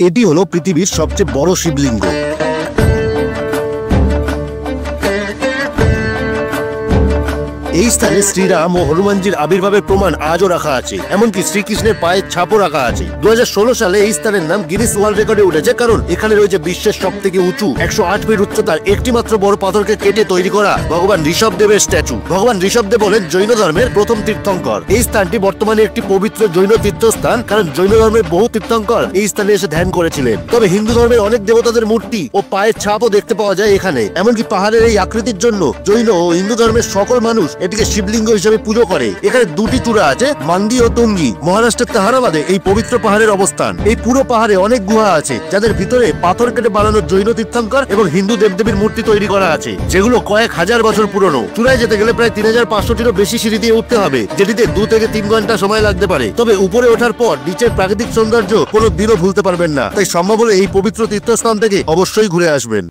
এটি হলো পৃথিবীর সবচেয়ে বড় শিবলিঙ্গ। এই স্থানে শ্রীরাম ও হনুমানজির আবির্ভাবের প্রমাণ আজও রাখা আছে, এমনকি শ্রীকৃষ্ণের পায়ের ছাপও রাখা আছে। 2016 সালে এই স্থানের নাম গিনেস ওয়ার্ল্ড রেকর্ডে উঠেছে, কারণ এখানে রয়েছে বিশ্বের সব থেকে উঁচু 108 ফিট উচ্চতার একটি মাত্র বড় পাথরকে কেটে তৈরি করা ভগবান ঋষভদেবের স্ট্যাচু। ভগবান ঋষভদেব হলেন জৈন ধর্মের প্রথম তীর্থঙ্কর। এই স্থানটি বর্তমানে একটি পবিত্র জৈন তীর্থস্থান, কারণ জৈন ধর্মের বহু তীর্থঙ্কর এই স্থানে এসে ধ্যান করেছিলেন। তবে হিন্দু ধর্মের অনেক দেবতাদের মূর্তি ও পায়ের ছাপও দেখতে পাওয়া যায় এখানে। এমনকি পাহাড়ের এই আকৃতির জন্য জৈন ও হিন্দু ধর্মের সকল মানুষ এটিকে শিবলিঙ্গ হিসেবে পুজো করে। এখানে দুটি চূড়া আছে, মান্দি ও তুঙ্গি। মহারাষ্ট্রের তাহারাবাদে এই পবিত্র পাহাড়ের অবস্থান। এই পুরো পাহাড়ে অনেক গুহা আছে, যাদের ভিতরে পাথর কেটে বানানো জৈন তীর্থঙ্কর এবং হিন্দু দেবদেবীর মূর্তি তৈরি করা আছে, যেগুলো কয়েক হাজার বছর পুরনো। চূড়ায় যেতে গেলে প্রায় 3500টিরও বেশি সিঁড়ি দিয়ে উঠতে হবে, যেটিতে 2 থেকে 3 ঘন্টা সময় লাগতে পারে। তবে উপরে ওঠার পর নিচের প্রাকৃতিক সৌন্দর্য কোনো দিনও ভুলতে পারবেন না। তাই সম্ভব হলে এই পবিত্র তীর্থস্থান থেকে অবশ্যই ঘুরে আসবেন।